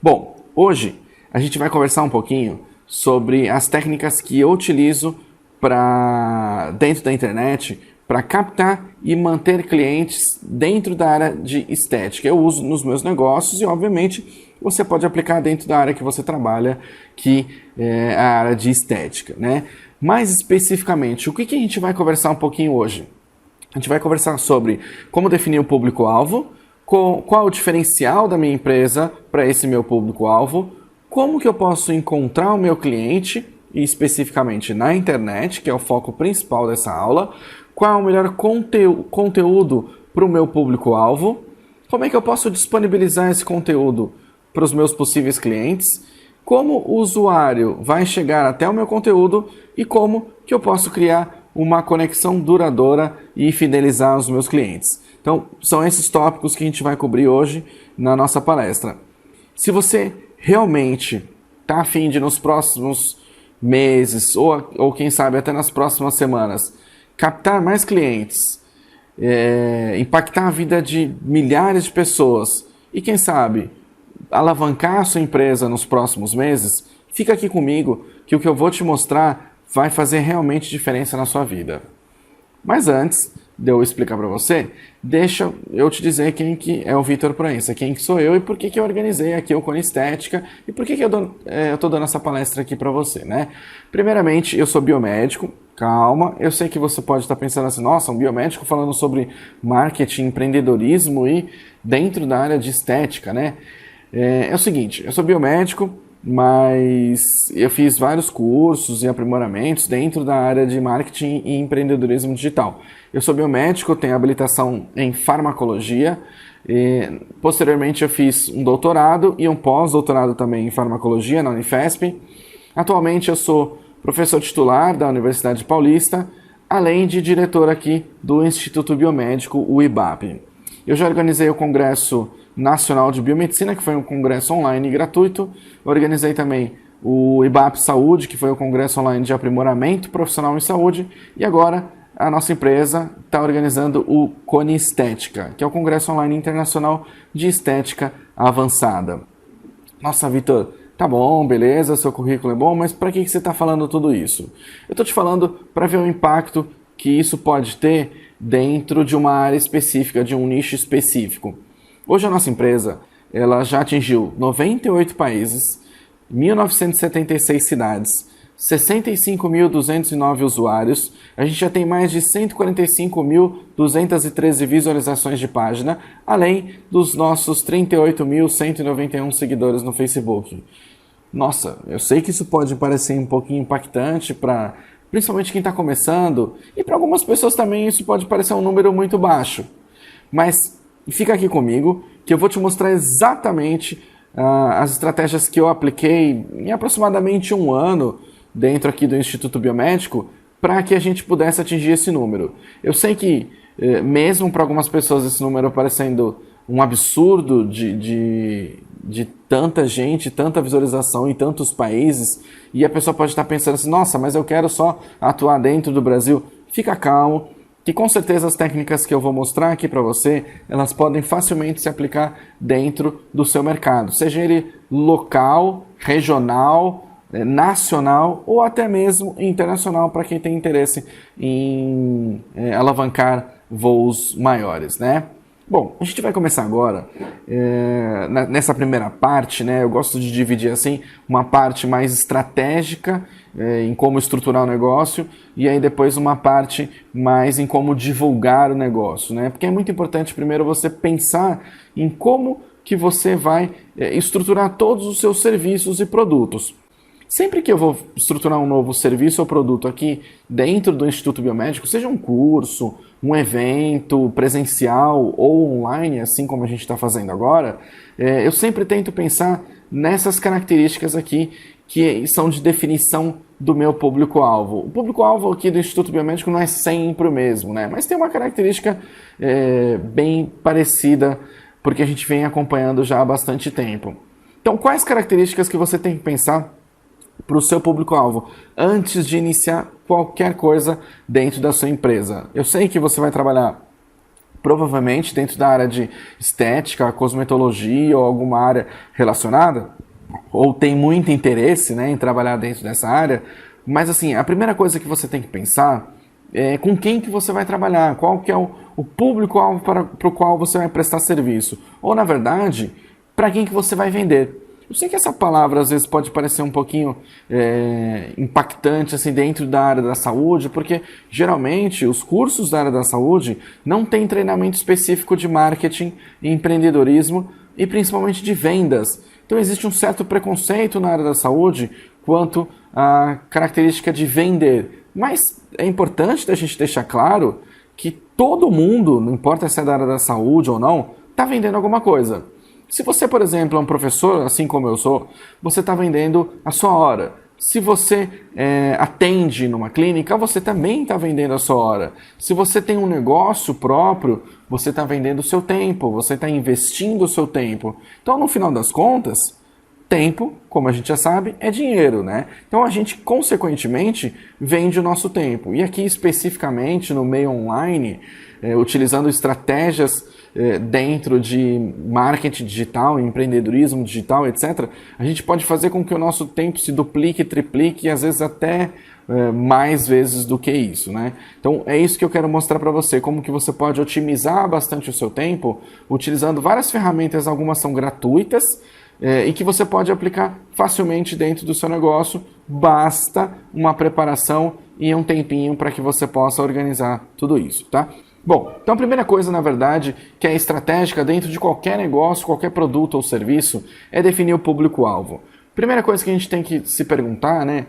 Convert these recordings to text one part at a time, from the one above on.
Bom, hoje a gente vai conversar um pouquinho sobre as técnicas que eu utilizo dentro da internet para captar e manter clientes dentro da área de estética. Eu uso nos meus negócios e, obviamente, você pode aplicar dentro da área que você trabalha, que é a área de estética, né? Mais especificamente, o que a gente vai conversar um pouquinho hoje? A gente vai conversar sobre como definir o público-alvo, qual o diferencial da minha empresa para esse meu público-alvo, como que eu posso encontrar o meu cliente, e especificamente na internet, que é o foco principal dessa aula, qual é o melhor conteúdo para o meu público-alvo, como é que eu posso disponibilizar esse conteúdo para os meus possíveis clientes, como o usuário vai chegar até o meu conteúdo e como que eu posso criar uma conexão duradoura e fidelizar os meus clientes. Então, são esses tópicos que a gente vai cobrir hoje na nossa palestra. Se você realmente está a fim de nos próximos meses ou quem sabe até nas próximas semanas captar mais clientes, impactar a vida de milhares de pessoas e quem sabe alavancar a sua empresa nos próximos meses, fica aqui comigo que o que eu vou te mostrar vai fazer realmente diferença na sua vida. Mas antes de eu explicar para você, deixa eu te dizer quem que é o Vitor Proença, quem que sou eu e por que eu organizei aqui o Cone Estética e por que eu estou dando essa palestra aqui para você, né? Primeiramente, eu sou biomédico, calma, eu sei que você pode estar pensando assim, nossa, um biomédico falando sobre marketing, empreendedorismo e dentro da área de estética, né? É o seguinte, eu sou biomédico, mas eu fiz vários cursos e aprimoramentos dentro da área de marketing e empreendedorismo digital. Eu sou biomédico, tenho habilitação em farmacologia, posteriormente eu fiz um doutorado e um pós-doutorado também em farmacologia na Unifesp. Atualmente eu sou professor titular da Universidade Paulista, além de diretor aqui do Instituto Biomédico, o IBAP. Eu já organizei o Congresso Nacional de Biomedicina, que foi um congresso online gratuito. Organizei também o IBAP Saúde, que foi o congresso online de aprimoramento profissional em saúde. E agora a nossa empresa está organizando o Cone Estética, que é o congresso online internacional de estética avançada. Nossa, Vitor, tá bom, beleza, seu currículo é bom, mas para que você está falando tudo isso? Eu estou te falando para ver o impacto que isso pode ter dentro de uma área específica, de um nicho específico. Hoje a nossa empresa ela já atingiu 98 países, 1.976 cidades, 65.209 usuários, a gente já tem mais de 145.213 visualizações de página, além dos nossos 38.191 seguidores no Facebook. Nossa, eu sei que isso pode parecer um pouquinho impactante para principalmente quem está começando, e para algumas pessoas também isso pode parecer um número muito baixo. Mas fica aqui comigo que eu vou te mostrar exatamente as estratégias que eu apliquei em aproximadamente um ano dentro aqui do Instituto Biomédico para que a gente pudesse atingir esse número. Eu sei que mesmo para algumas pessoas esse número parecendo um absurdo de tanta gente, tanta visualização em tantos países, e a pessoa pode estar pensando assim, nossa, mas eu quero só atuar dentro do Brasil. Fica calmo, que com certeza as técnicas que eu vou mostrar aqui para você, elas podem facilmente se aplicar dentro do seu mercado, seja ele local, regional, nacional ou até mesmo internacional para quem tem interesse em alavancar voos maiores, né? Bom, a gente vai começar agora, nessa primeira parte, né? Eu gosto de dividir assim, uma parte mais estratégica em como estruturar o negócio e aí depois uma parte mais em como divulgar o negócio, né? Porque é muito importante primeiro você pensar em como que você vai estruturar todos os seus serviços e produtos. Sempre que eu vou estruturar um novo serviço ou produto aqui dentro do Instituto Biomédico, seja um curso, um evento presencial ou online, assim como a gente está fazendo agora, eu sempre tento pensar nessas características aqui que são de definição do meu público-alvo. O público-alvo aqui do Instituto Biomédico não é sempre o mesmo, né? Mas tem uma característica bem parecida, porque a gente vem acompanhando já há bastante tempo. Então, quais características que você tem que pensar para o seu público-alvo antes de iniciar qualquer coisa dentro da sua empresa? Eu sei que você vai trabalhar provavelmente dentro da área de estética, cosmetologia ou alguma área relacionada, ou tem muito interesse, né, em trabalhar dentro dessa área, mas assim, a primeira coisa que você tem que pensar é com quem que você vai trabalhar, qual que é o público-alvo para o qual você vai prestar serviço, ou na verdade, para quem que você vai vender. Eu sei que essa palavra às vezes pode parecer um pouquinho impactante assim, dentro da área da saúde, porque geralmente os cursos da área da saúde não têm treinamento específico de marketing e empreendedorismo e principalmente de vendas. Então existe um certo preconceito na área da saúde quanto à característica de vender. Mas é importante a gente deixar claro que todo mundo, não importa se é da área da saúde ou não, está vendendo alguma coisa. Se você, por exemplo, é um professor, assim como eu sou, você está vendendo a sua hora. Se você atende numa clínica, você também está vendendo a sua hora. Se você tem um negócio próprio, você está vendendo o seu tempo, você está investindo o seu tempo. Então, no final das contas, tempo, como a gente já sabe, é dinheiro, né? Então a gente, consequentemente, vende o nosso tempo. E aqui, especificamente, no meio online, utilizando estratégias dentro de marketing digital, empreendedorismo digital, etc., a gente pode fazer com que o nosso tempo se duplique, triplique e às vezes até mais vezes do que isso, né? Então é isso que eu quero mostrar para você, como que você pode otimizar bastante o seu tempo utilizando várias ferramentas, algumas são gratuitas, e que você pode aplicar facilmente dentro do seu negócio, basta uma preparação e um tempinho para que você possa organizar tudo isso, tá? Bom, então a primeira coisa, na verdade, que é estratégica dentro de qualquer negócio, qualquer produto ou serviço, é definir o público-alvo. Primeira coisa que a gente tem que se perguntar, né,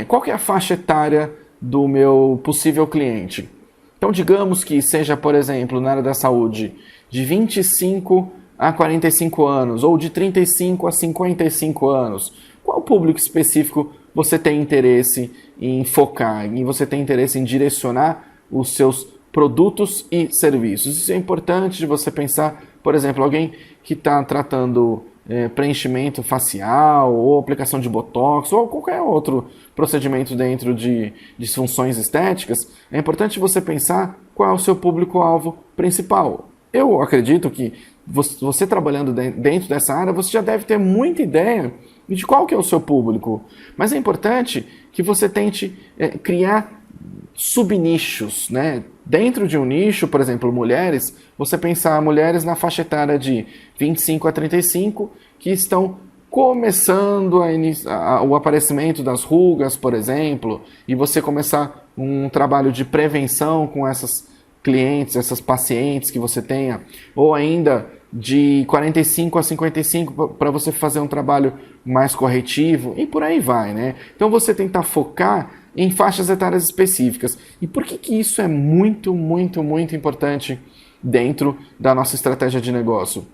qual que é a faixa etária do meu possível cliente? Então, digamos que seja, por exemplo, na área da saúde, de 25 a 45 anos, ou de 35 a 55 anos. Qual público específico você tem interesse em focar, e você tem interesse em direcionar os seus produtos e serviços? Isso é importante de você pensar, por exemplo, alguém que está tratando preenchimento facial, ou aplicação de botox, ou qualquer outro procedimento dentro de disfunções estéticas, é importante você pensar qual é o seu público-alvo principal. Eu acredito que você trabalhando dentro dessa área, você já deve ter muita ideia de qual que é o seu público. Mas é importante que você tente criar subnichos, né? Dentro de um nicho, por exemplo, mulheres, você pensar mulheres na faixa etária de 25 a 35 que estão começando o aparecimento das rugas, por exemplo, e você começar um trabalho de prevenção com essas clientes, essas pacientes que você tenha, ou ainda de 45 a 55 para você fazer um trabalho mais corretivo e por aí vai, né? Então você tentar focar em faixas etárias específicas. E por que isso é muito, muito, muito importante dentro da nossa estratégia de negócio?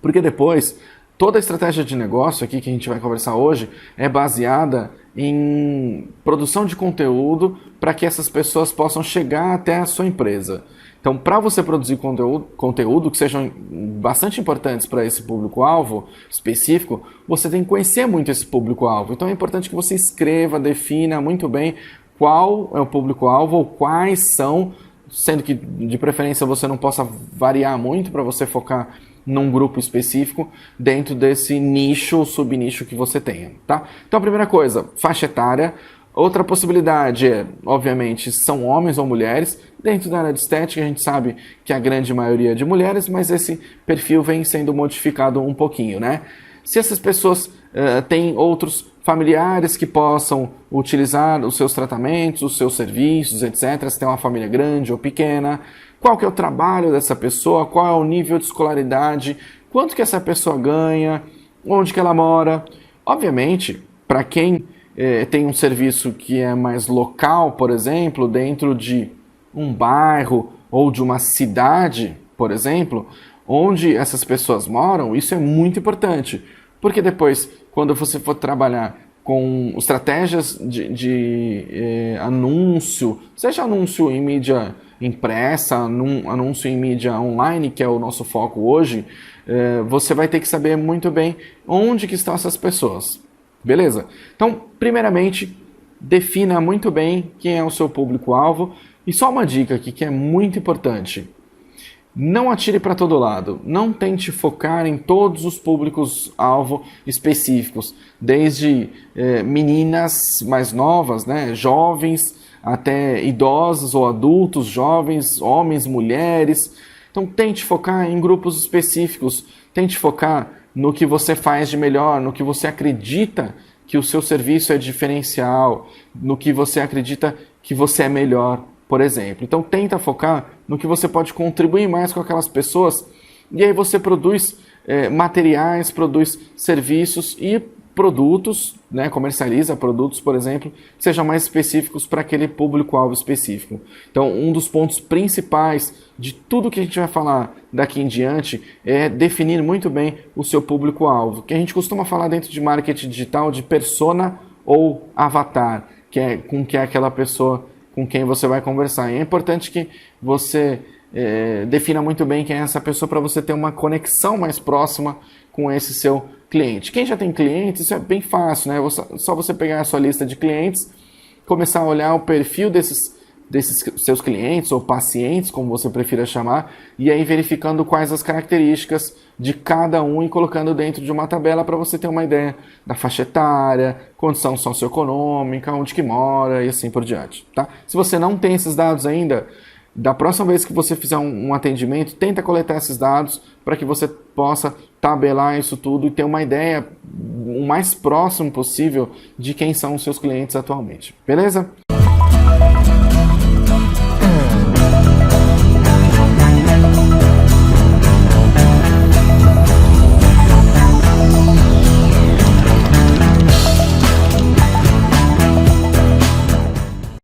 Porque depois, toda a estratégia de negócio aqui que a gente vai conversar hoje é baseada em produção de conteúdo para que essas pessoas possam chegar até a sua empresa. Então, para você produzir conteúdo que sejam bastante importantes para esse público-alvo específico, você tem que conhecer muito esse público-alvo. Então, é importante que você escreva, defina muito bem qual é o público-alvo ou quais são, sendo que, de preferência, você não possa variar muito para você focar num grupo específico dentro desse nicho ou subnicho que você tenha, tá? Então, a primeira coisa, faixa etária. Outra possibilidade é, obviamente, são homens ou mulheres. Dentro da área de estética, a gente sabe que a grande maioria é de mulheres, mas esse perfil vem sendo modificado um pouquinho, né? Se essas pessoas têm outros familiares que possam utilizar os seus tratamentos, os seus serviços, etc. Se tem uma família grande ou pequena, qual que é o trabalho dessa pessoa, qual é o nível de escolaridade, quanto que essa pessoa ganha, onde que ela mora. Obviamente, para quem tem um serviço que é mais local, por exemplo, dentro de um bairro ou de uma cidade, por exemplo, onde essas pessoas moram, isso é muito importante. Porque depois, quando você for trabalhar com estratégias de anúncio, seja anúncio em mídia impressa, anúncio em mídia online, que é o nosso foco hoje, você vai ter que saber muito bem onde que estão essas pessoas. Beleza? Então, primeiramente, defina muito bem quem é o seu público-alvo. E só uma dica aqui que é muito importante. Não atire para todo lado, não tente focar em todos os públicos-alvo específicos, desde meninas mais novas, né, jovens, até idosos ou adultos, jovens, homens, mulheres. Então tente focar em grupos específicos, tente focar no que você faz de melhor, no que você acredita que o seu serviço é diferencial, no que você acredita que você é melhor, por exemplo. Então tenta focar no que você pode contribuir mais com aquelas pessoas, e aí você produz materiais, produz serviços e produtos, né, comercializa produtos, por exemplo, que sejam mais específicos para aquele público-alvo específico. Então, um dos pontos principais de tudo que a gente vai falar daqui em diante é definir muito bem o seu público-alvo, que a gente costuma falar dentro de marketing digital de persona ou avatar, que é aquela pessoa com quem você vai conversar. E é importante que você defina muito bem quem é essa pessoa para você ter uma conexão mais próxima com esse seu cliente. Quem já tem clientes, isso é bem fácil, né? Só você pegar a sua lista de clientes, começar a olhar o perfil desses seus clientes ou pacientes, como você prefira chamar, e aí verificando quais as características de cada um e colocando dentro de uma tabela para você ter uma ideia da faixa etária, condição socioeconômica, onde que mora e assim por diante, tá? Se você não tem esses dados ainda, da próxima vez que você fizer um atendimento, tenta coletar esses dados para que você possa tabelar isso tudo e ter uma ideia o mais próximo possível de quem são os seus clientes atualmente. Beleza?